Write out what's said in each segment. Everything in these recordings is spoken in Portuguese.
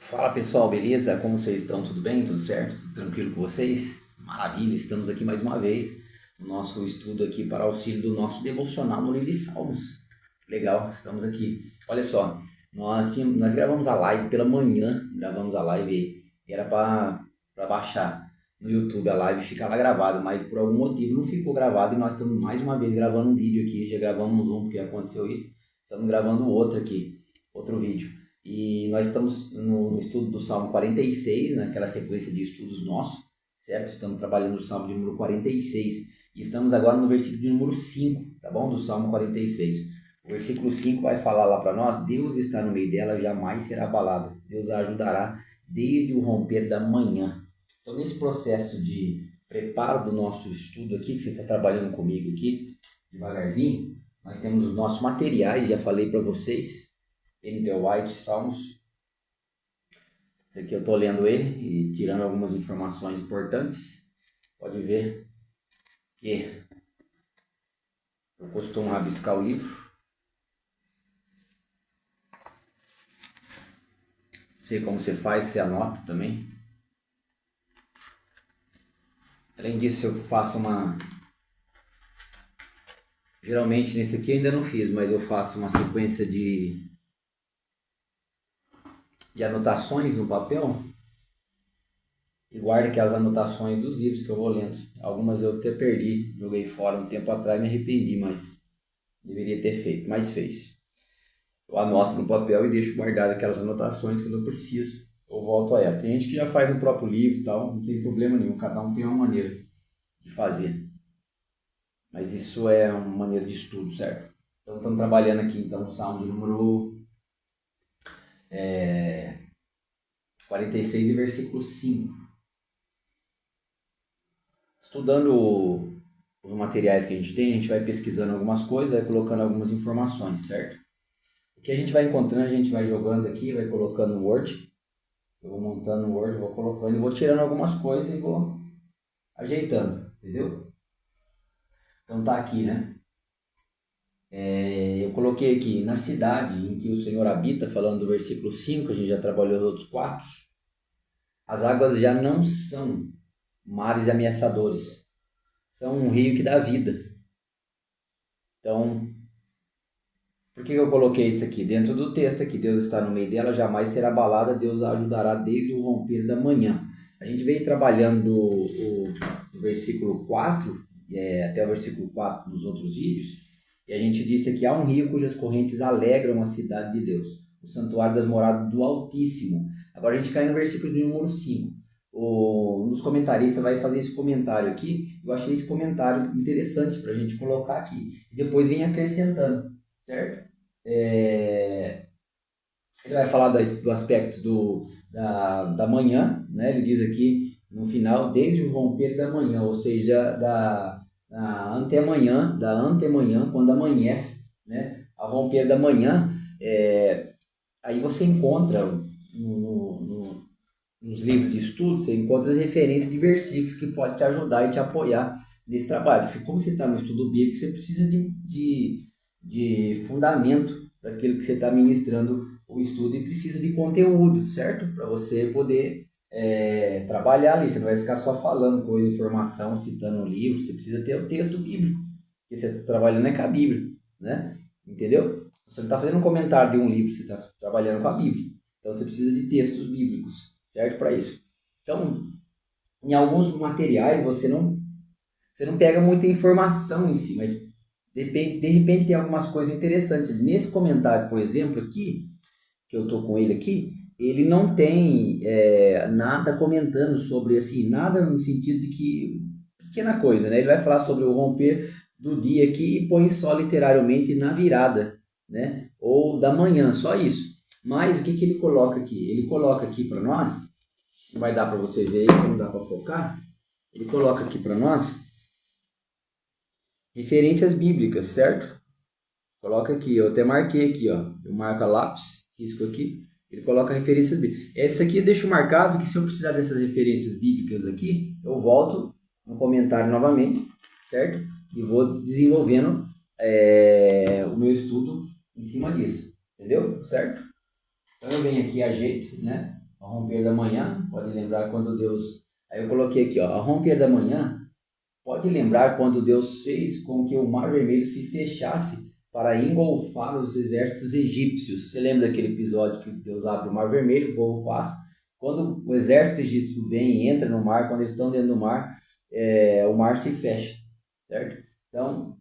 Fala pessoal, beleza? Como vocês estão? Tudo bem? Tudo certo? Tudo tranquilo com vocês? Maravilha, estamos aqui mais uma vez no nosso estudo aqui para auxílio do nosso devocional no livro de Salmos. Legal, estamos aqui. Olha só, nós gravamos a live pela manhã, gravamos a live e era para baixar no YouTube a live e ficar lá gravado, mas por algum motivo não ficou gravado e nós estamos mais uma vez gravando um vídeo aqui, já gravamos um porque aconteceu isso, estamos gravando outro aqui, outro vídeo. E nós estamos no estudo do Salmo 46, naquela sequência de estudos nossos, certo? Estamos trabalhando no Salmo de número 46 e estamos agora no versículo de número 5, tá bom? Do Salmo 46. O versículo 5 vai falar lá para nós: Deus está no meio dela, jamais será abalada. Deus a ajudará desde o romper da manhã. Então, nesse processo de preparo do nosso estudo aqui, que você está trabalhando comigo aqui, devagarzinho, nós temos os nossos materiais, já falei para vocês. N.T. White, Salmos. Esse aqui eu estou lendo ele e tirando algumas informações importantes. Pode ver que eu costumo rabiscar o livro. Não sei como você faz, você anota também. Além disso, eu faço uma... Geralmente nesse aqui eu ainda não fiz, mas eu faço uma sequência de anotações no papel e guardo aquelas anotações dos livros que eu vou lendo. Algumas eu até perdi, joguei fora um tempo atrás, me arrependi, mas deveria ter feito, mas fez. Eu anoto no papel e deixo guardado aquelas anotações que eu não preciso, eu volto a ela. Tem gente que já faz no próprio livro e tal, não tem problema nenhum, cada um tem uma maneira de fazer. Mas isso é uma maneira de estudo, certo? Então estamos trabalhando aqui então o Salmo de número 46 e versículo 5. Estudando os materiais que a gente tem, a gente vai pesquisando algumas coisas, vai colocando algumas informações, certo? O que a gente vai encontrando, a gente vai jogando aqui, vai colocando no Word. Eu vou montando no Word, vou colocando e vou tirando algumas coisas e vou ajeitando, entendeu? Então tá aqui, né? Eu coloquei aqui, na cidade em que o Senhor habita, falando do versículo 5, a gente já trabalhou os outros 4. As águas já não são mares ameaçadores, são um rio que dá vida. Então, por que eu coloquei isso aqui? Dentro do texto aqui, Deus está no meio dela, jamais será abalada, Deus a ajudará desde o romper da manhã. A gente veio trabalhando o versículo 4, até o versículo 4 dos outros vídeos, e a gente disse aqui: há um rio cujas correntes alegram a cidade de Deus, o santuário das moradas do Altíssimo. Agora a gente cai no versículo de número 5. Um dos comentaristas vai fazer esse comentário aqui. Eu achei esse comentário interessante para a gente colocar aqui. E depois vem acrescentando, certo? Ele vai falar do aspecto da manhã, né? Ele diz aqui no final, desde o romper da manhã, ou seja, da antemanhã, quando amanhece, né? Ao romper da manhã, aí você encontra nos livros de estudo, você encontra as referências de versículos que podem te ajudar e te apoiar nesse trabalho. Como você está no estudo bíblico, você precisa de fundamento para aquilo que você está ministrando o estudo e precisa de conteúdo, certo? Para você poder trabalhar ali. Você não vai ficar só falando coisa, informação, citando um livro. Você precisa ter o texto bíblico, porque você está trabalhando com a Bíblia, né? Entendeu? Você não está fazendo um comentário de um livro, você está trabalhando com a Bíblia. Então você precisa de textos bíblicos, certo? Para isso. Então, em alguns materiais você não pega muita informação em si, mas de repente tem algumas coisas interessantes. Nesse comentário, por exemplo, aqui, que eu estou com ele aqui, ele não tem nada comentando sobre, assim, nada no sentido de que, pequena coisa, né? Ele vai falar sobre o romper do dia aqui e põe só literalmente na virada, né? Ou da manhã, só isso. Mas o que ele coloca aqui? Ele coloca aqui para nós, não vai dar para você ver aí, não dá para focar, ele coloca aqui para nós referências bíblicas, certo? Coloca aqui, eu até marquei aqui, ó. Eu marco a lápis, risco aqui, ele coloca referências bíblicas. Essa aqui eu deixo marcado que se eu precisar dessas referências bíblicas aqui, eu volto no comentário novamente, certo? E vou desenvolvendo o meu estudo em cima disso, entendeu? Certo? Então eu venho aqui, ajeito, né? Ao romper da manhã, pode lembrar quando Deus... Aí eu coloquei aqui, ó, ao romper da manhã, pode lembrar quando Deus fez com que o Mar Vermelho se fechasse para engolfar os exércitos egípcios. Você lembra daquele episódio que Deus abre o Mar Vermelho, o povo passa? Quando o exército egípcio vem e entra no mar, quando eles estão dentro do mar, o mar se fecha, certo? Então,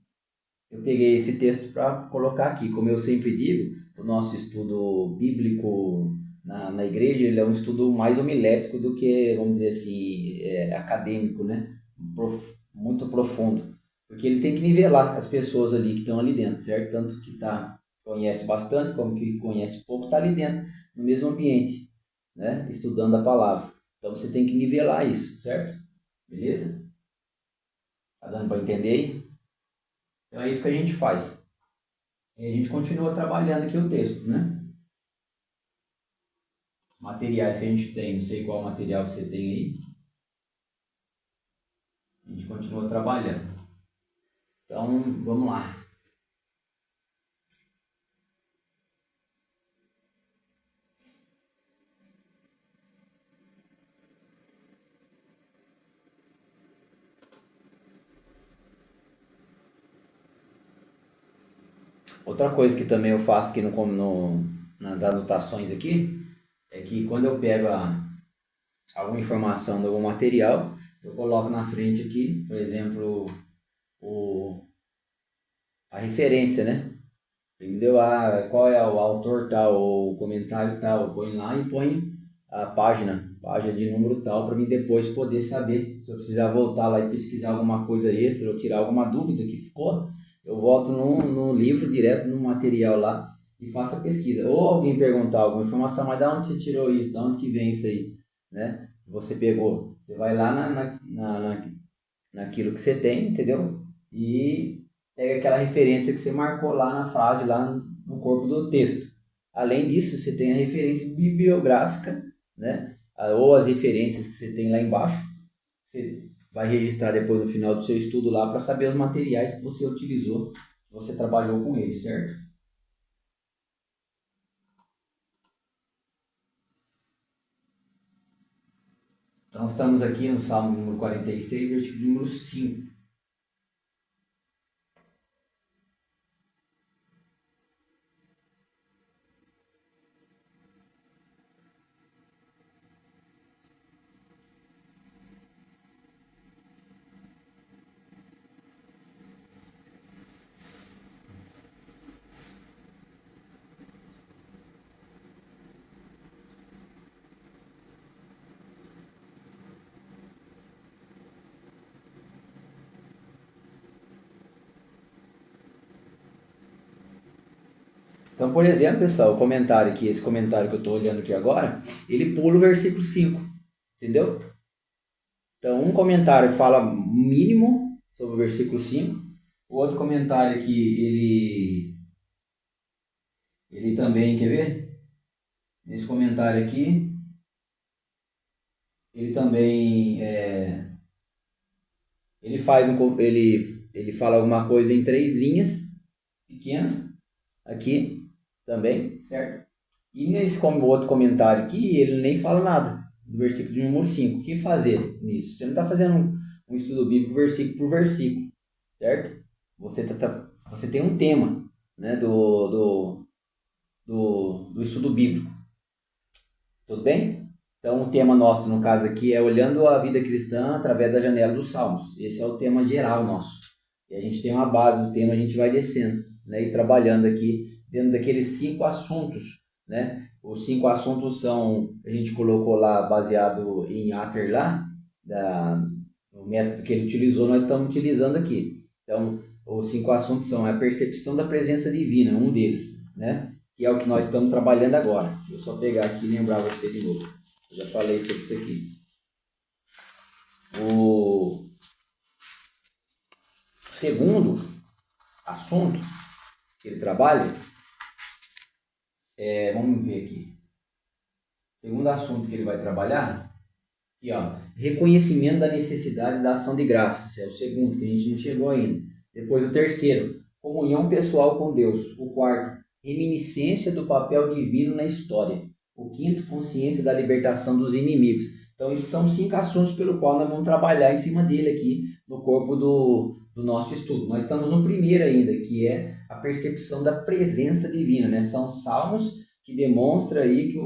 eu peguei esse texto para colocar aqui. Como eu sempre digo, o nosso estudo bíblico na igreja, ele é um estudo mais homilético do que, vamos dizer assim, acadêmico, né? Muito profundo. Porque ele tem que nivelar as pessoas ali que estão ali dentro, certo? Tanto que conhece bastante, como que conhece pouco, está ali dentro, no mesmo ambiente, né? Estudando a palavra. Então você tem que nivelar isso, certo? Beleza? Tá dando para entender aí? Então é isso que a gente faz. E a gente continua trabalhando aqui o texto, né? Materiais que a gente tem, não sei qual material você tem aí. A gente continua trabalhando. Então, vamos lá. Outra coisa que também eu faço aqui nas anotações aqui, é que quando eu pego alguma informação de algum material, eu coloco na frente aqui, por exemplo, a referência, né? Entendeu? Qual é o autor tal, ou o comentário tal, eu ponho lá e ponho a página de número tal, para mim depois poder saber. Se eu precisar voltar lá e pesquisar alguma coisa extra, ou tirar alguma dúvida que ficou, eu volto no livro, direto no material lá, e faço a pesquisa. Ou alguém perguntar alguma informação, mas da onde você tirou isso? Da onde que vem isso aí? Né? Você pegou. Você vai lá naquilo que você tem, entendeu? E pega aquela referência que você marcou lá na frase, lá no corpo do texto. Além disso, você tem a referência bibliográfica, né? Ou as referências que você tem lá embaixo. Você vai registrar depois no final do seu estudo lá para saber os materiais que você utilizou, que você trabalhou com eles, certo? Então estamos aqui no Salmo número 46, versículo número 5. Então, por exemplo, pessoal, esse comentário que eu estou olhando aqui agora, ele pula o versículo 5, entendeu? Então, um comentário fala mínimo sobre o versículo 5, o outro comentário aqui, ele também, quer ver? Nesse comentário aqui, ele também, ele fala alguma coisa em 3 linhas pequenas, aqui também, certo? E nesse outro comentário aqui, ele nem fala nada do versículo de número 5. O que fazer nisso? Você não está fazendo um estudo bíblico versículo por versículo, certo? Você tem um tema, né, do estudo bíblico. Tudo bem? Então, o tema nosso, no caso aqui, é olhando a vida cristã através da janela dos Salmos. Esse é o tema geral nosso. E a gente tem uma base do tema, a gente vai descendo, né, e trabalhando aqui dentro daqueles 5 assuntos, né? Os 5 assuntos são, a gente colocou lá, baseado em Ater lá, o método que ele utilizou, nós estamos utilizando aqui. Então, os 5 assuntos são a percepção da presença divina, um deles, né? Que é o que nós estamos trabalhando agora. Deixa eu só pegar aqui e lembrar você de novo. Eu já falei sobre isso aqui. O segundo assunto que ele trabalha vamos ver aqui. O segundo assunto que ele vai trabalhar, aqui, ó, reconhecimento da necessidade da ação de graças. É o segundo, que a gente não chegou ainda. Depois o terceiro, comunhão pessoal com Deus. O quarto, reminiscência do papel divino na história. O quinto, consciência da libertação dos inimigos. Então, esses são 5 assuntos pelo qual nós vamos trabalhar em cima dele aqui no corpo do nosso estudo. Nós estamos no primeiro ainda, que é a percepção da presença divina, né? São salmos que demonstram aí que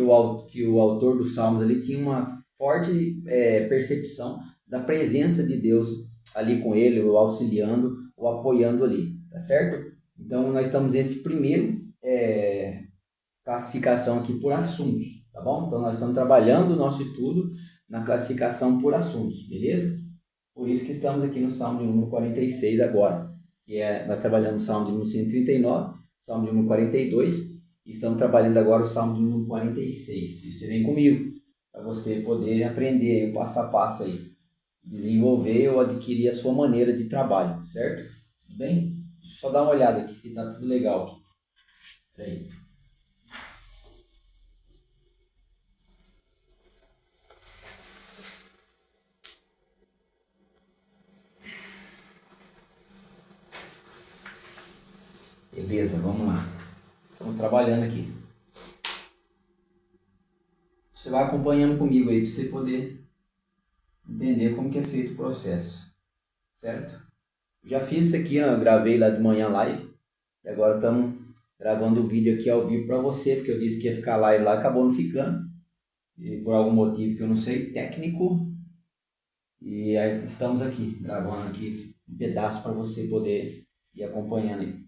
o autor dos salmos ali tinha uma forte percepção da presença de Deus ali com ele, o auxiliando, o apoiando ali, tá certo? Então, nós estamos nesse primeiro classificação aqui por assuntos, tá bom? Então, nós estamos trabalhando o nosso estudo na classificação por assuntos, beleza? Por isso que estamos aqui no Salmo de número 46 agora, nós trabalhamos o Salmo de número 139, Salmo de número 42, e estamos trabalhando agora o Salmo de número 46. E você vem comigo, para você poder aprender aí, o passo a passo aí, desenvolver ou adquirir a sua maneira de trabalho, certo? Tudo bem? Só dar uma olhada aqui se está tudo legal aqui. Peraí. Beleza, vamos lá. Estamos trabalhando aqui. Você vai acompanhando comigo aí para você poder entender como que é feito o processo, certo? Já fiz isso aqui, eu gravei lá de manhã live, e agora estamos gravando o vídeo aqui ao vivo para você, porque eu disse que ia ficar live lá, acabou não ficando, e por algum motivo que eu não sei, técnico, e aí estamos aqui, gravando aqui um pedaço para você poder ir acompanhando aí.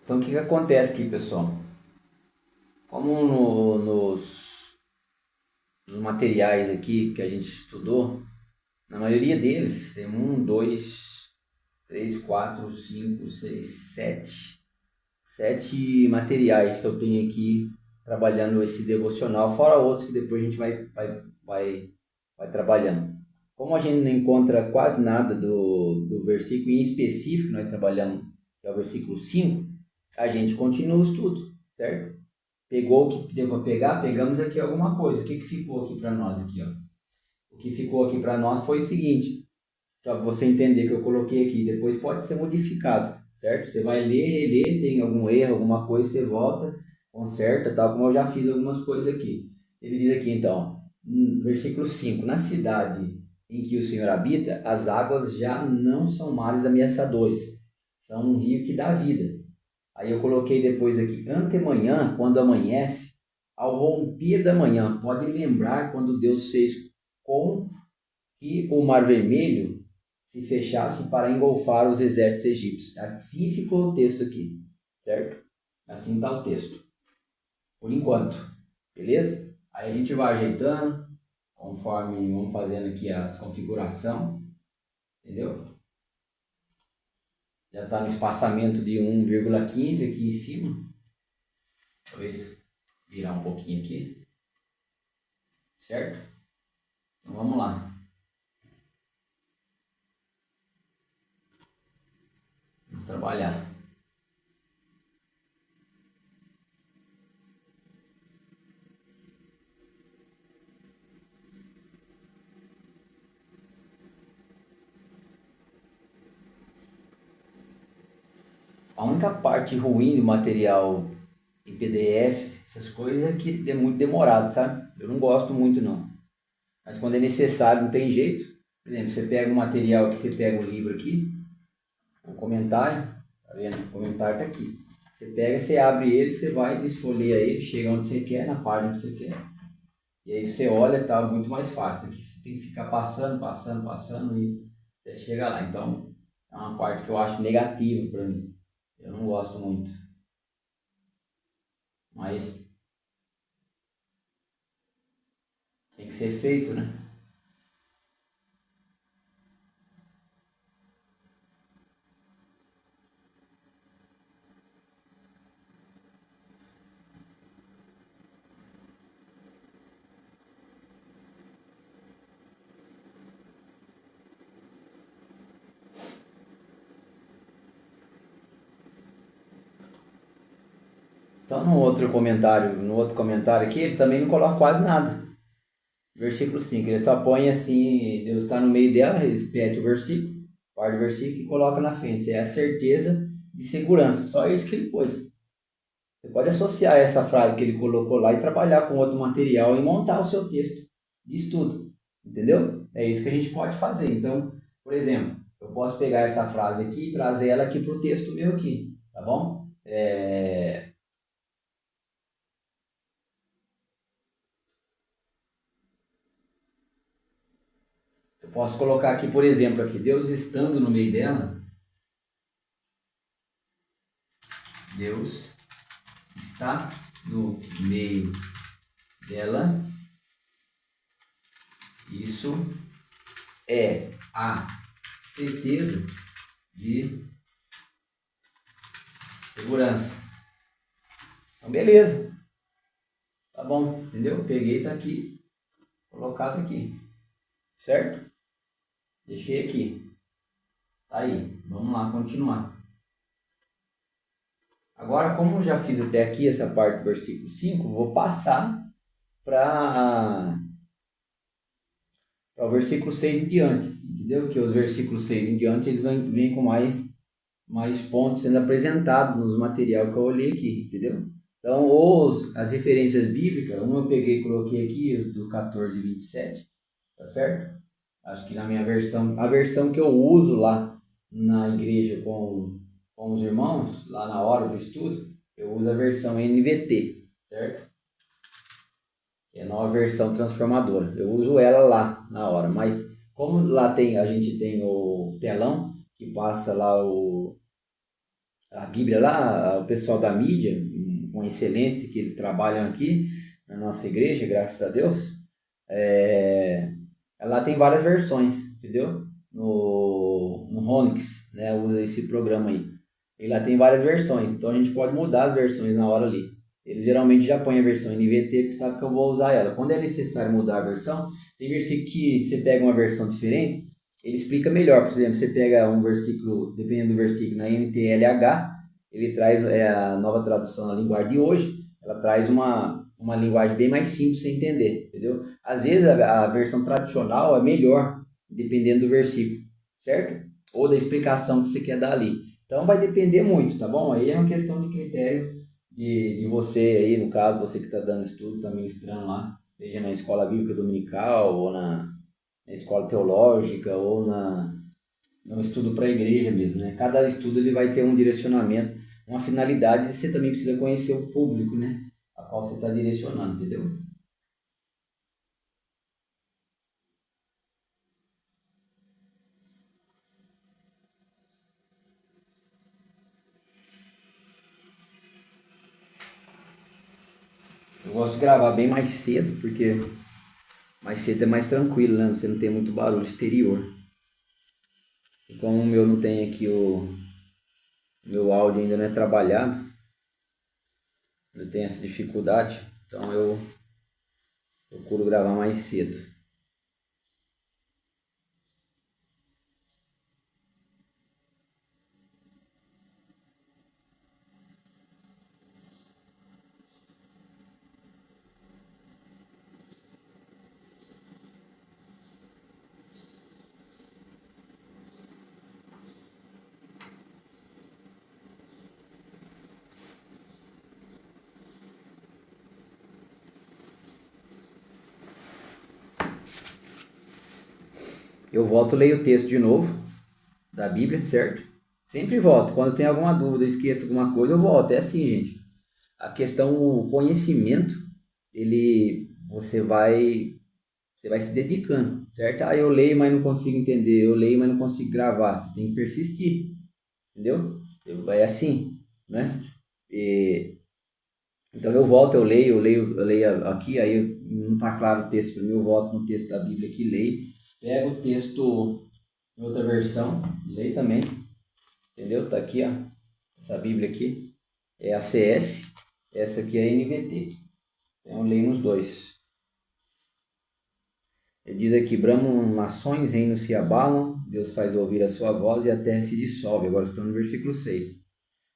Então, o que acontece aqui, pessoal? Como nos materiais aqui que a gente estudou, na maioria deles tem 1, 2, 3, 4, 5, 6, 7 materiais que eu tenho aqui trabalhando esse devocional, fora outros que depois a gente vai trabalhando. Como a gente não encontra quase nada do versículo em específico, nós trabalhamos, que é o versículo 5, a gente continua o estudo, certo? Pegou o que deu para pegar, pegamos aqui alguma coisa. O que ficou aqui para nós aqui, ó? O que ficou aqui para nós foi o seguinte, para você entender que eu coloquei aqui, depois pode ser modificado, certo? Você vai ler, reler, tem algum erro, alguma coisa, você volta, conserta, tal, como eu já fiz algumas coisas aqui. Ele diz aqui então, versículo 5, na cidade em que o Senhor habita, as águas já não são mares ameaçadores, são um rio que dá vida. Aí eu coloquei depois aqui, antemanhã, quando amanhece, ao romper da manhã, pode lembrar quando Deus fez com que o Mar Vermelho se fechasse para engolfar os exércitos egípcios. Assim ficou o texto aqui, certo? Assim está o texto, por enquanto, beleza? Aí a gente vai ajeitando, conforme vamos fazendo aqui a configuração, entendeu? Já está no espaçamento de 1,15 aqui em cima. Talvez virar um pouquinho aqui, certo? Então vamos lá. Vamos trabalhar. A única parte ruim do material em PDF, essas coisas, é que é muito demorado, sabe? Eu não gosto muito não. Mas quando é necessário, não tem jeito. Por exemplo, você pega um material aqui, você pega o livro aqui, o comentário, tá vendo? O comentário tá aqui. Você pega, você abre ele, você vai, desfolheia ele, chega onde você quer, na página que você quer. E aí você olha, tá muito mais fácil. Aqui você tem que ficar passando e até chegar lá. Então, é uma parte que eu acho negativa para mim. Eu não gosto muito. Mas tem que ser feito, né? Então, no outro comentário aqui, ele também não coloca quase nada. Versículo 5, ele só põe assim, Deus está no meio dela, ele repete o versículo, parte do versículo e coloca na frente. É a certeza de segurança, só isso que ele pôs. Você pode associar essa frase que ele colocou lá e trabalhar com outro material e montar o seu texto de estudo, entendeu? É isso que a gente pode fazer. Então, por exemplo, eu posso pegar essa frase aqui e trazer ela aqui para o texto meu aqui, tá bom? Eu posso colocar aqui, por exemplo, aqui, Deus estando no meio dela, Deus está no meio dela, isso é a certeza de segurança. Então, beleza. Tá bom, entendeu? Peguei, tá aqui, colocado aqui, certo? Deixei aqui. Tá aí, vamos lá, continuar. Agora, como eu já fiz até aqui essa parte do versículo 5, vou passar para o versículo 6 em diante, entendeu? Que os versículos 6 em diante, eles vêm com mais pontos sendo apresentados nos materiais que eu olhei aqui, entendeu? Então, as referências bíblicas, uma eu peguei e coloquei aqui, os do 14 e 27, tá certo? Acho que na minha versão, a versão que eu uso lá na igreja com os irmãos, lá na hora do estudo, eu uso a versão NVT, certo? É a nova versão transformadora. Eu uso ela lá na hora, mas como lá a gente tem o telão que passa lá a Bíblia lá, o pessoal da mídia, com excelência que eles trabalham aqui na nossa igreja, graças a Deus, lá tem várias versões, entendeu? No Onyx, né, usa esse programa aí. E lá tem várias versões, então a gente pode mudar as versões na hora ali. Eles geralmente já põem a versão NVT, porque sabe que eu vou usar ela. Quando é necessário mudar a versão, tem versículo que você pega uma versão diferente, ele explica melhor. Por exemplo, você pega um versículo, dependendo do versículo, na NTLH, ele traz a nova tradução na linguagem de hoje, ela traz uma linguagem bem mais simples de você entender, entendeu? Às vezes a versão tradicional é melhor, dependendo do versículo, certo? Ou da explicação que você quer dar ali. Então vai depender muito, tá bom? Aí é uma questão de critério de você aí, no caso, você que está dando estudo, está ministrando lá, seja na escola bíblica dominical, ou na escola teológica, ou no estudo para a igreja mesmo, né? Cada estudo ele vai ter um direcionamento, uma finalidade, e você também precisa conhecer o público, né? A qual você está direcionando, entendeu? Eu gosto de gravar bem mais cedo, porque mais cedo é mais tranquilo, né? Você não tem muito barulho exterior. E como o meu não tem aqui o meu áudio ainda não é trabalhado, ainda tem essa dificuldade, então eu procuro gravar mais cedo. Eu volto, leio o texto de novo da Bíblia, certo? Sempre volto. Quando tem alguma dúvida, esqueço alguma coisa, eu volto. É assim, gente. A questão, o conhecimento, você vai se dedicando, certo? Ah, eu leio, mas não consigo entender. Eu leio, mas não consigo gravar. Você tem que persistir, entendeu? Vai assim, né? Então eu volto, eu leio aqui, aí não está claro o texto para mim, eu volto no texto da Bíblia aqui, leio, pego o texto em outra versão, leio também, entendeu? Tá aqui, ó, essa Bíblia aqui é a CF, essa aqui é a NVT, então eu leio nos dois. Ele diz aqui: bramam nações, reinos se abalam, Deus faz ouvir a sua voz e a terra se dissolve. Agora estamos no versículo 6.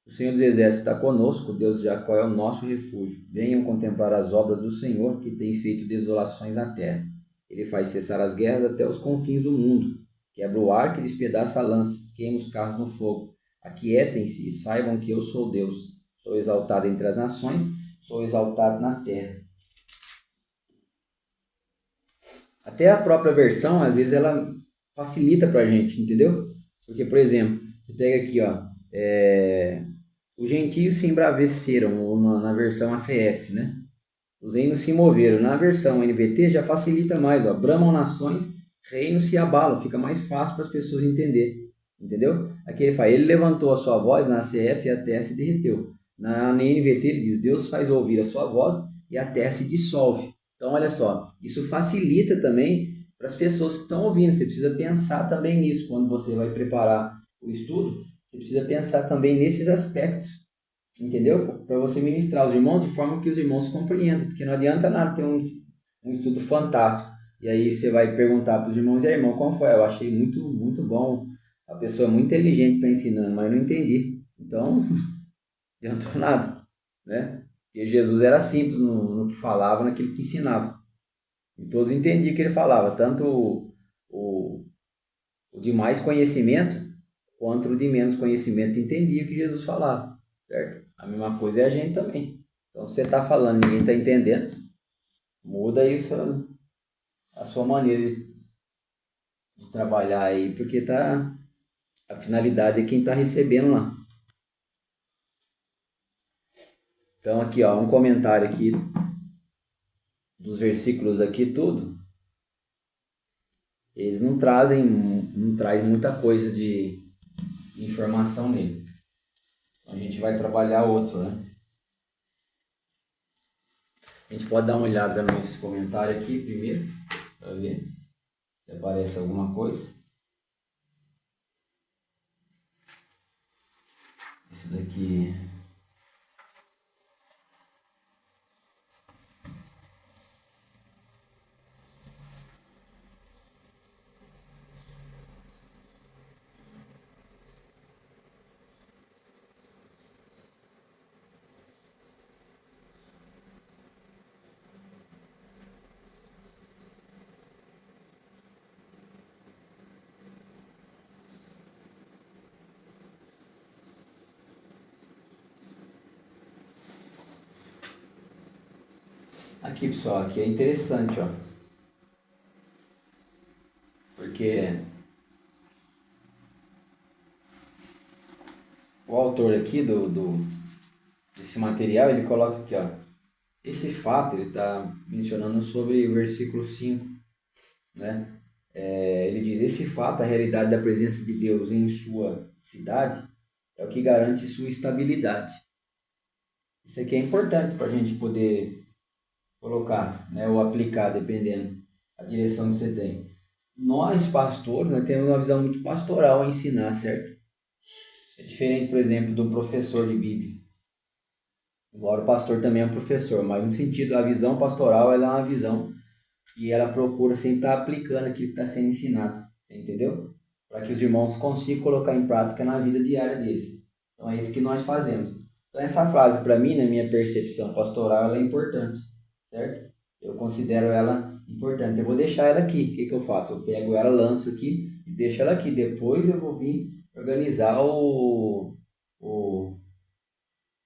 O Senhor dos Exércitos está conosco, o Deus de Jacó é o nosso refúgio. Venham contemplar as obras do Senhor, que tem feito desolações na terra. Ele faz cessar as guerras até os confins do mundo. Quebra o arco e despedaça a lança, queima os carros no fogo. Aquietem-se e saibam que eu sou Deus. Sou exaltado entre as nações, sou exaltado na terra. Até a própria versão, às vezes, ela facilita para a gente, entendeu? Porque, por exemplo, você pega aqui, ó, os gentios se embraveceram, na versão ACF, né? Os reinos se moveram. Na versão NVT já facilita mais, ó, bramam nações, reinos se abalam, fica mais fácil para as pessoas entenderem, entendeu? Aqui ele fala, ele levantou a sua voz, na ACF e a terra se derreteu. Na NVT ele diz, Deus faz ouvir a sua voz e a terra se dissolve. Então, olha só, isso facilita também para as pessoas que estão ouvindo. Você precisa pensar também nisso. Quando você vai preparar o estudo, você precisa pensar também nesses aspectos, entendeu? Para você ministrar os irmãos de forma que os irmãos compreendam. Porque não adianta nada ter um estudo fantástico. E aí você vai perguntar para os irmãos, e aí, irmão, como foi? Eu achei muito, muito bom. A pessoa é muito inteligente está ensinando, mas eu não entendi. Então, não adiantou nada, né? Porque Jesus era simples no que falava, naquilo que ensinava. E todos entendiam o que ele falava, tanto o de mais conhecimento, quanto o de menos conhecimento entendia o que Jesus falava, certo? A mesma coisa é a gente também. Então, se você está falando e ninguém está entendendo, muda isso, a sua maneira de trabalhar aí, porque a finalidade é quem está recebendo lá. Então, aqui, ó, um comentário aqui dos versículos aqui, tudo. Eles não trazem muita coisa de informação nele. Então, a gente vai trabalhar outro, né? A gente pode dar uma olhada nesse comentário aqui primeiro, para ver se aparece alguma coisa. Esse daqui... Aqui, pessoal, aqui é interessante, ó. Porque o autor aqui desse material, ele coloca aqui, ó. Esse fato, ele está mencionando sobre o versículo 5, né? Ele diz, esse fato, a realidade da presença de Deus em sua cidade, é o que garante sua estabilidade. Isso aqui é importante para a gente poder colocar, né, ou aplicar, dependendo da direção que você tem. Nós, pastores, nós temos uma visão muito pastoral a ensinar, certo? É diferente, por exemplo, do professor de Bíblia. Embora o pastor também é um professor, mas no sentido, a visão pastoral, ela é uma visão e ela procura sempre estar aplicando aquilo que está sendo ensinado, entendeu? Para que os irmãos consigam colocar em prática na vida diária deles. Então é isso que nós fazemos. Então essa frase, para mim, na minha percepção pastoral, ela é importante, certo? Eu considero ela importante. Eu vou deixar ela aqui. O que eu faço? Eu pego ela, lanço aqui e deixo ela aqui. Depois eu vou vir organizar o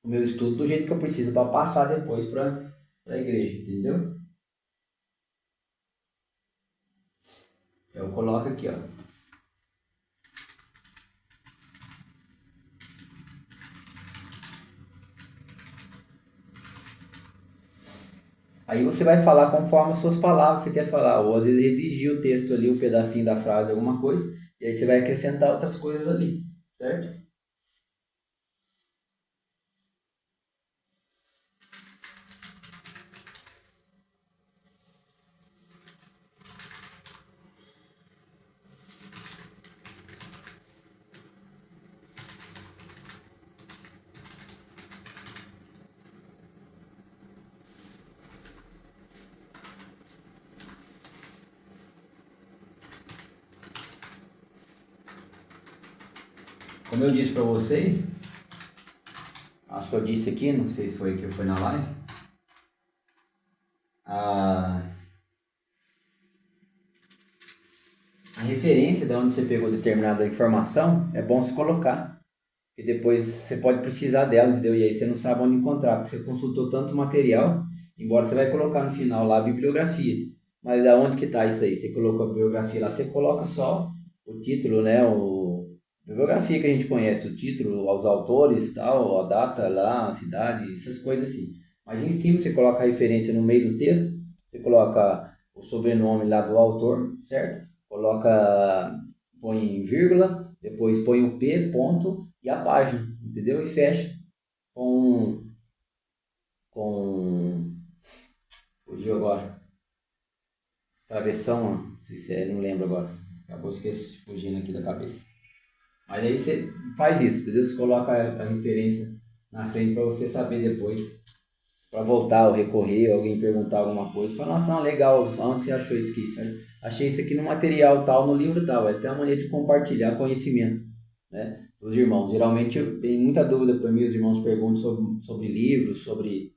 meu estudo do jeito que eu preciso para passar depois para a igreja, entendeu? Eu coloco aqui, ó. Aí você vai falar conforme as suas palavras você quer falar, ou às vezes redigir o texto ali, um pedacinho da frase, alguma coisa, e aí você vai acrescentar outras coisas ali, certo? Como eu disse para vocês, acho que eu disse aqui, não sei se foi que foi na live, a referência de onde você pegou determinada informação é bom se colocar, e depois você pode precisar dela, entendeu? E aí você não sabe onde encontrar, porque você consultou tanto material, embora você vai colocar no final lá a bibliografia. Mas aonde que está isso aí? Você colocou a bibliografia lá, você coloca só o título, né? A bibliografia que a gente conhece, o título, os autores, tal, a data lá, a cidade, essas coisas assim. Mas em cima você coloca a referência no meio do texto, você coloca o sobrenome lá do autor, certo? Coloca, põe vírgula, depois põe o P, ponto, e a página, entendeu? E fecha com fugiu agora, travessão, não sei se é, não lembro agora, acabou fugindo aqui da cabeça. Mas aí você faz isso, entendeu? Você coloca a referência na frente para você saber depois, para voltar ou recorrer, alguém perguntar alguma coisa, fala, nossa, não, legal, onde você achou isso aqui? Achei isso aqui no material tal, no livro tal, é até uma maneira de compartilhar conhecimento, né? Os irmãos, geralmente eu tenho muita dúvida para mim, os irmãos perguntam sobre livros, sobre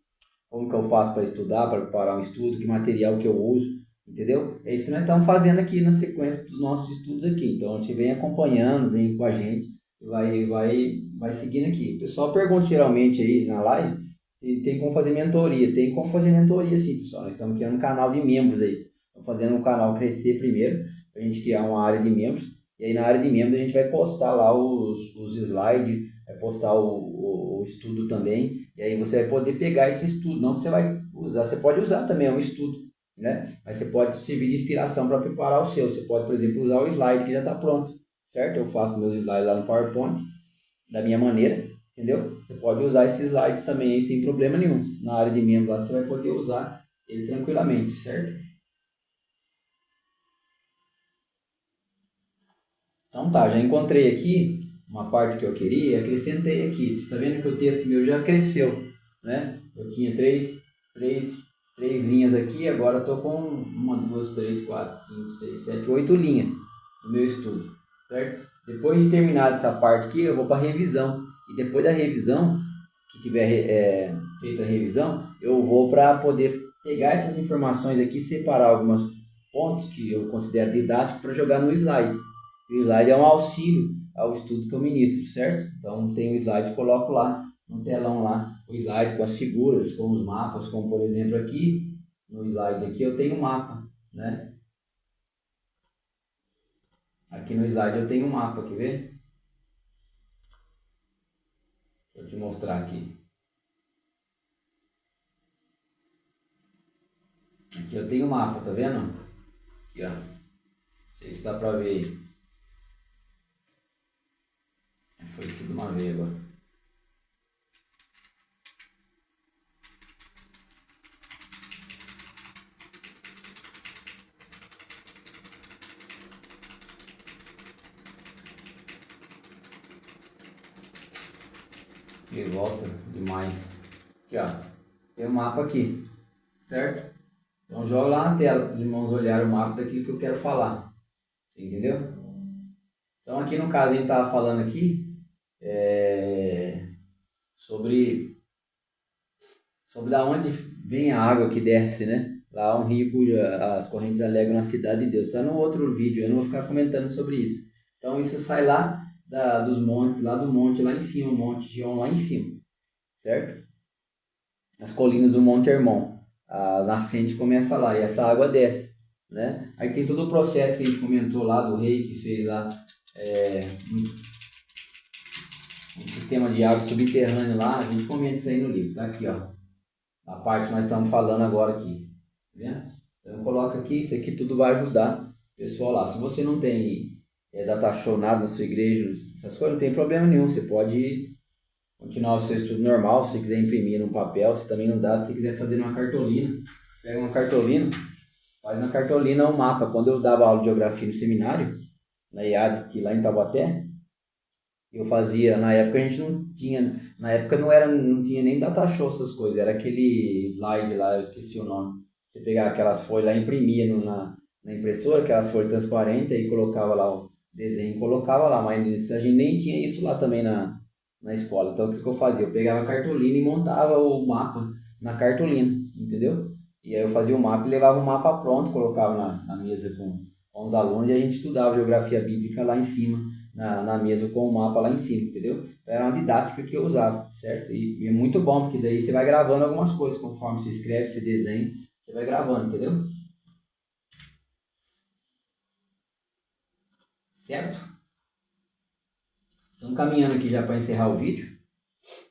como que eu faço para estudar, para preparar um estudo, que material que eu uso, entendeu? É isso que nós estamos fazendo aqui na sequência dos nossos estudos aqui. Então a gente vem acompanhando, vem com a gente, vai seguindo aqui. O pessoal pergunta geralmente aí na live se tem como fazer mentoria. Tem como fazer mentoria sim, pessoal. Nós estamos criando um canal de membros aí. Estamos fazendo um canal crescer primeiro, para a gente criar uma área de membros. E aí na área de membros a gente vai postar lá os slides, vai postar o estudo também. E aí você vai poder pegar esse estudo, não que você vai usar, você pode usar também, é um estudo, né? Mas você pode servir de inspiração para preparar o seu. Você pode, por exemplo, usar o slide que já está pronto, certo? Eu faço meus slides lá no PowerPoint, da minha maneira, entendeu? Você pode usar esses slides também sem problema nenhum. Na área de membros lá você vai poder usar ele tranquilamente, certo? Então tá, já encontrei aqui uma parte que eu queria, acrescentei aqui. Você está vendo que o texto meu já cresceu, né? Eu tinha três, três linhas aqui, agora estou com uma, duas, três, quatro, cinco, seis, sete, oito linhas no meu estudo, certo? Depois de terminar essa parte aqui, eu vou para a revisão. E depois da revisão, que tiver feita a revisão, eu vou para poder pegar essas informações aqui, separar alguns pontos que eu considero didáticos para jogar no slide. O slide é um auxílio ao estudo que eu ministro, certo? Então tem o slide, coloco lá no telão lá, o slide com as figuras, com os mapas, como por exemplo aqui, no slide aqui eu tenho um mapa, né? Aqui no slide eu tenho um mapa, quer ver? Vou te mostrar aqui. Aqui eu tenho um mapa, tá vendo? Aqui, ó. Não sei se dá pra ver aí. Foi tudo uma vez agora. E volta demais. Aqui, ó. Tem um mapa aqui, certo? Então joga lá na tela para os irmãos olharem o mapa daquilo que eu quero falar. Você entendeu? Então aqui no caso a gente estava falando aqui sobre da onde vem a água que desce, né? Lá há um rio as correntes alegram a cidade de Deus. Está no outro vídeo, eu não vou ficar comentando sobre isso. Então isso sai lá dos montes, lá do monte lá em cima, o Monte Gion lá em cima, certo? As colinas do Monte Hermon. A nascente começa lá e essa água desce, né? Aí tem todo o processo que a gente comentou lá do rei que fez lá um sistema de água subterrâneo lá, a gente comenta isso aí no livro, tá aqui, ó. A parte que nós estamos falando agora aqui, tá vendo? Então coloca aqui, isso aqui tudo vai ajudar o pessoal lá. Se você não tem data show nada na sua igreja, essas coisas, não tem problema nenhum, você pode continuar o seu estudo normal, se quiser imprimir num papel, se também não dá, se quiser fazer numa cartolina, pega uma cartolina, faz na cartolina um mapa. Quando eu dava aula de geografia no seminário, na IAD, lá em Taubaté, eu fazia, na época a gente não tinha, na época não tinha nem data show essas coisas, era aquele slide lá, eu esqueci o nome. Você pegava aquelas folhas lá, imprimia na impressora, aquelas folhas transparentes, aí colocava lá o desenho, colocava lá, mas a gente nem tinha isso lá também na na escola. Então o que eu fazia? Eu pegava a cartolina e montava o mapa na cartolina, entendeu? E aí eu fazia o mapa e levava o mapa pronto, colocava na mesa com os alunos e a gente estudava geografia bíblica lá em cima, na mesa com o mapa lá em cima, entendeu? Então era uma didática que eu usava, certo? E é muito bom, porque daí você vai gravando algumas coisas, conforme você escreve, você desenha, você vai gravando, entendeu? Certo? Estamos caminhando aqui já para encerrar o vídeo,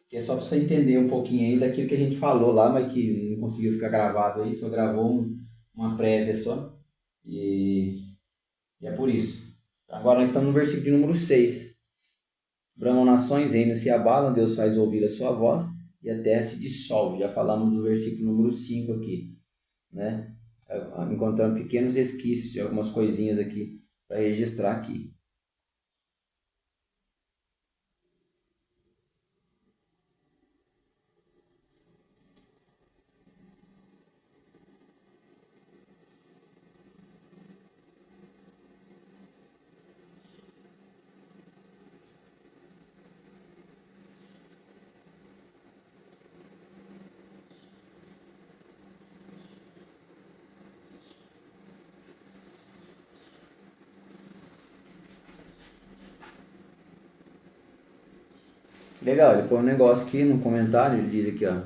que é só para você entender um pouquinho aí daquilo que a gente falou lá, mas que não conseguiu ficar gravado aí, só gravou uma prévia só. E é por isso. Agora nós estamos no versículo de número 6. Bramam nações, reinos se abalam, Deus faz ouvir a sua voz e a terra se dissolve. Já falamos do versículo número 5 aqui, né? Encontrando pequenos resquícios de algumas coisinhas aqui para registrar aqui. Legal, ele põe um negócio aqui no comentário, ele diz aqui, ó.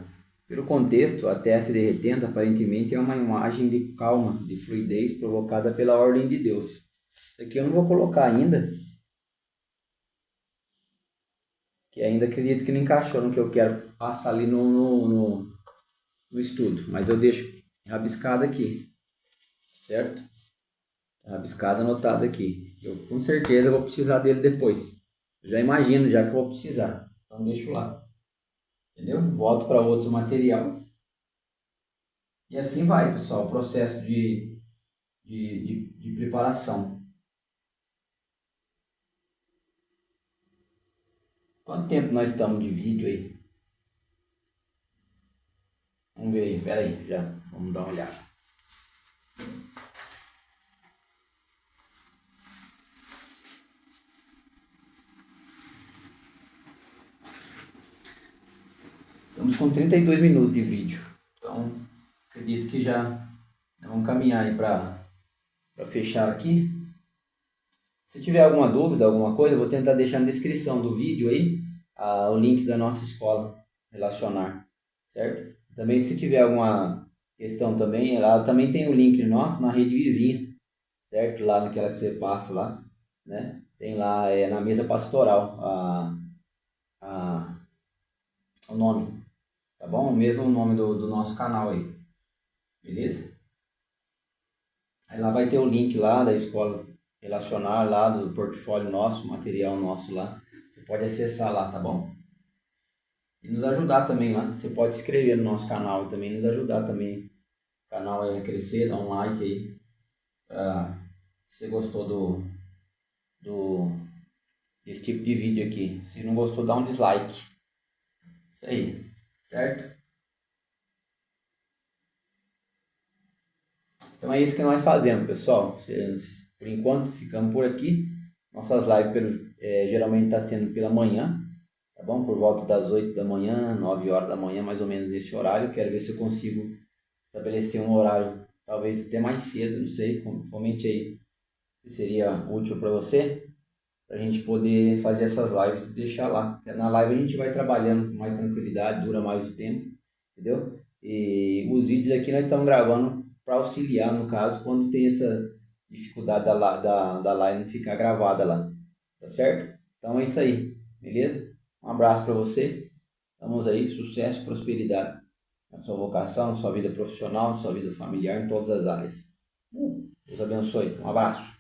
Pelo contexto, a terra se derretendo aparentemente é uma imagem de calma, de fluidez provocada pela ordem de Deus. Isso aqui eu não vou colocar ainda, que ainda acredito que não encaixou no que eu quero passar ali no estudo, mas eu deixo rabiscado aqui, certo? Rabiscado, anotado aqui. Eu com certeza vou precisar dele depois. Eu já imagino já que eu vou precisar, então deixo lá. Entendeu? Volto para outro material. E assim vai, pessoal, o processo de preparação. Quanto tempo nós estamos de vídeo aí? Vamos ver aí, pera aí, já. Vamos dar uma olhada. Estamos com 32 minutos de vídeo. Então, acredito que já vamos caminhar aí para fechar aqui. Se tiver alguma dúvida, alguma coisa, eu vou tentar deixar na descrição do vídeo aí o link da nossa escola Relacionar, certo? Também se tiver alguma questão também, lá também tem o link nosso na rede vizinha, certo? Lá naquela que você passa lá, né? Tem lá na mesa pastoral o nome, tá bom? O mesmo nome do nosso canal aí, beleza? Aí lá vai ter o link lá da escola Relacionar, lá do portfólio nosso, material nosso lá. Você pode acessar lá, tá bom? E nos ajudar também lá. Você pode se inscrever no nosso canal e também nos ajudar também. O canal aí a crescer, dá um like aí. Se você gostou desse tipo de vídeo aqui. Se não gostou, dá um dislike. Isso aí, certo? Então é isso que nós fazemos, pessoal. Por enquanto, ficamos por aqui. Nossas lives geralmente está sendo pela manhã, tá bom? Por volta das 8 da manhã, 9 horas da manhã, mais ou menos nesse horário. Quero ver se eu consigo estabelecer um horário, talvez até mais cedo, não sei. Comente aí se seria útil para você, para a gente poder fazer essas lives e deixar lá. Na live a gente vai trabalhando com mais tranquilidade, dura mais o tempo, entendeu? E os vídeos aqui nós estamos gravando para auxiliar, no caso, quando tem essa dificuldade da live não ficar gravada lá, tá certo? Então é isso aí, beleza? Um abraço para você, vamos aí, sucesso e prosperidade na sua vocação, na sua vida profissional, na sua vida familiar, em todas as áreas. Deus abençoe, um abraço.